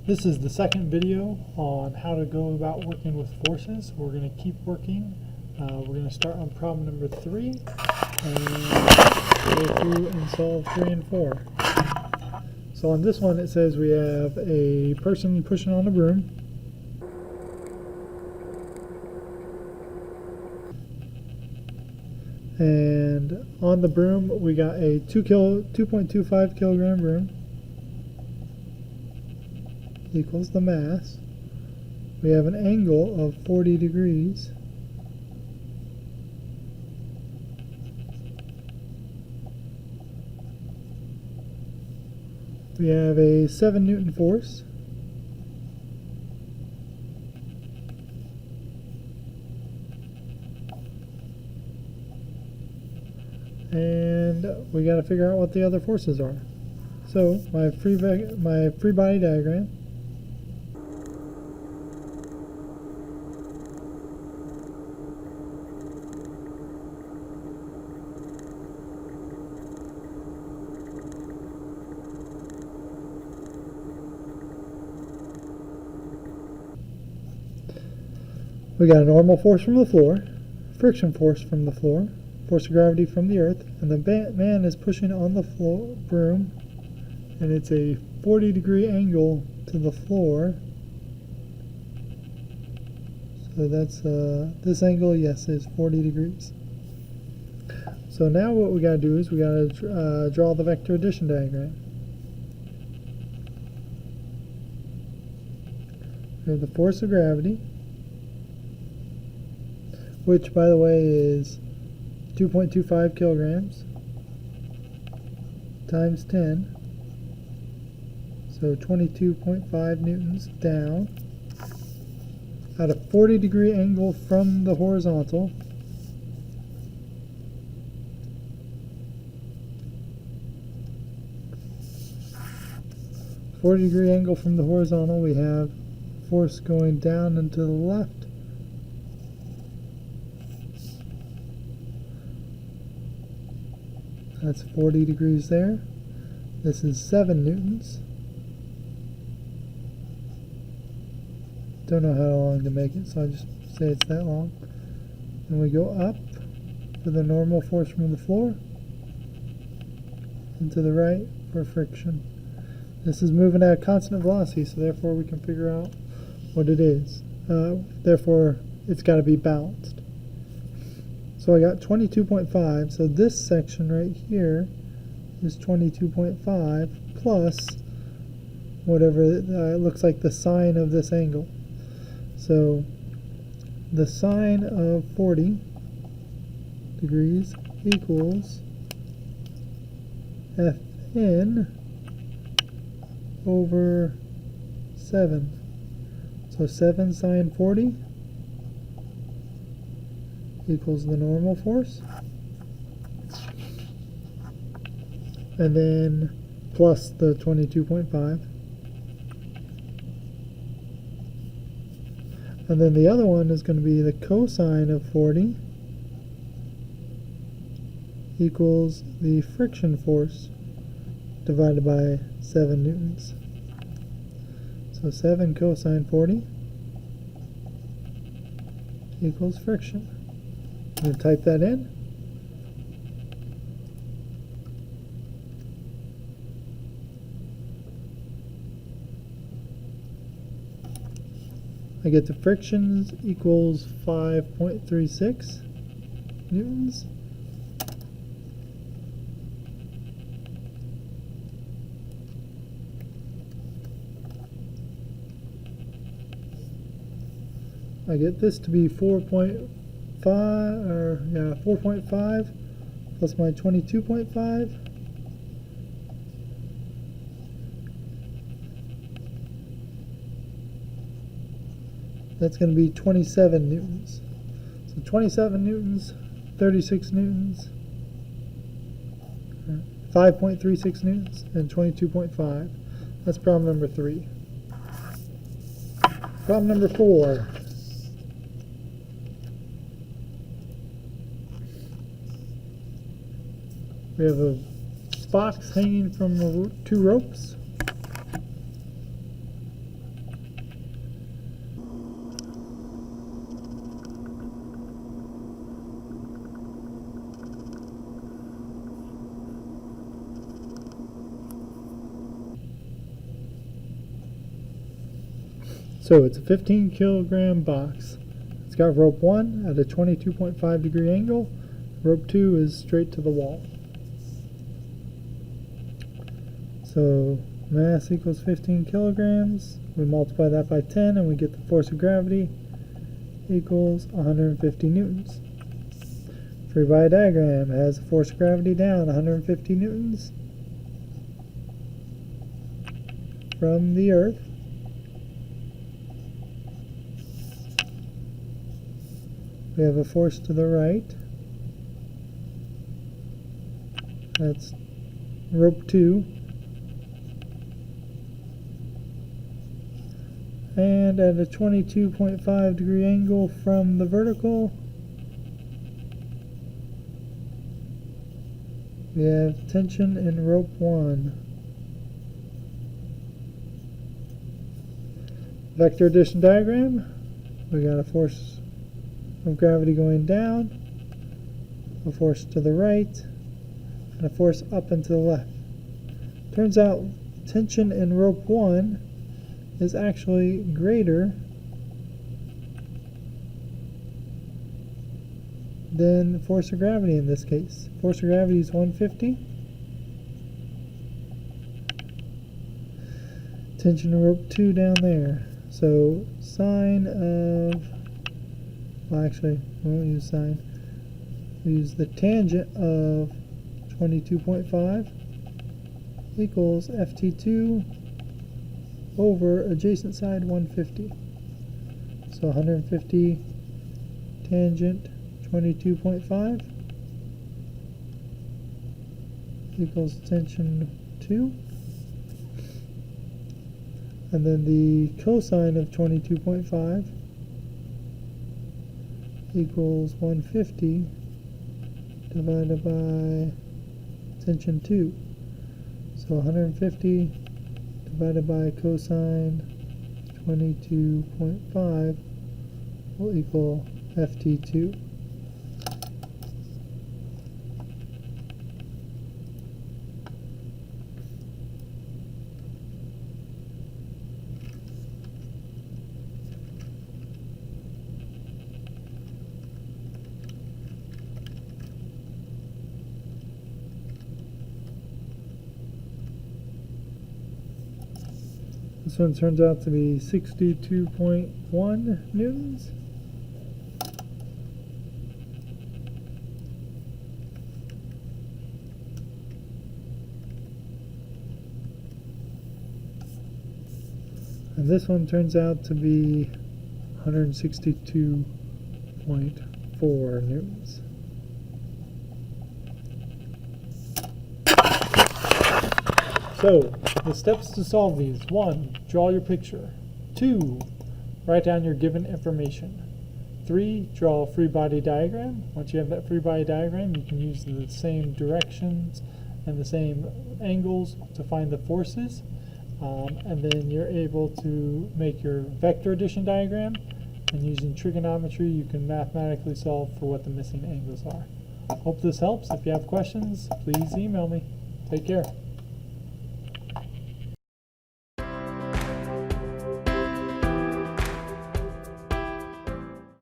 This is the second video on how to go about working with forces. We're going to keep working. We're going to start on problem number 3 and go through and solve 3 and 4. So on this one it says we have a person pushing on a broom. And on the broom we got a 2.25 kilogram broom equals the mass. We have an angle of 40 degrees. We have a 7 Newton force. And we got to figure out what the other forces are. So my free body diagram. We got a normal force from the floor, friction force from the floor, force of gravity from the earth, and the man is pushing on the broom, and it's a 40-degree angle to the floor. So that's this angle, yes, is 40 degrees. So now what we got to do is we got to draw the vector addition diagram. We have the force of gravity, which by the way is 2.25 kilograms times 10, so 22.5 newtons down at a 40-degree angle from the horizontal. Degree angle from the horizontal, we have force going down and to the left. That's 40 degrees there. This is 7 newtons. Don't know how long to make it, so I just say it's that long. And we go up for the normal force from the floor, and to the right for friction. This is moving at a constant velocity, so therefore we can figure out what it is. Therefore, it's got to be balanced. So I got 22.5, so this section right here is 22.5 plus whatever, it looks like the sine of this angle. So the sine of 40 degrees equals Fn over 7. So 7 sine 40 equals the normal force, and then plus the 22.5, and then the other one is going to be the cosine of 40 equals the friction force divided by 7 newtons. So 7 cosine 40 equals friction. I'm going to type that in. I get the frictions equals 5.36 newtons. I get this to be 4.5 plus my 22.5. That's going to be 27 newtons. So 27 newtons, 36 newtons, 5.36 newtons, and 22.5. That's problem number 3. Problem number 4. We have a box hanging from two ropes. So it's a 15 kilogram box. It's got rope 1 at a 22.5 degree angle. Rope 2 is straight to the wall. So mass equals 15 kilograms. We multiply that by 10 and we get the force of gravity equals 150 newtons. Free body diagram has a force of gravity down 150 newtons from the Earth. We have a force to the right. That's rope 2. And at a 22.5 degree angle from the vertical, we have tension in rope 1. Vector addition diagram. We got a force of gravity going down, a force to the right, and a force up and to the left. Turns out tension in rope 1 is actually greater than the force of gravity in this case. Force of gravity is 150. Tension in rope 2 down there. So sine of, well actually, we won't use sine. We use the tangent of 22.5 equals ft2 over adjacent side 150. So 150 tangent 22.5 equals tension 2. And then the cosine of 22.5 equals 150 divided by tension 2. So 150 divided by cosine 22.5 will equal ft2. This one turns out to be 62.1 newtons. And this one turns out to be 162.4 newtons. So, the steps to solve these: 1. Draw your picture. 2. Write down your given information. 3. Draw a free body diagram. Once you have that free body diagram, you can use the same directions and the same angles to find the forces. And then you're able to make your vector addition diagram, and using trigonometry you can mathematically solve for what the missing angles are. Hope this helps. If you have questions, please email me. Take care.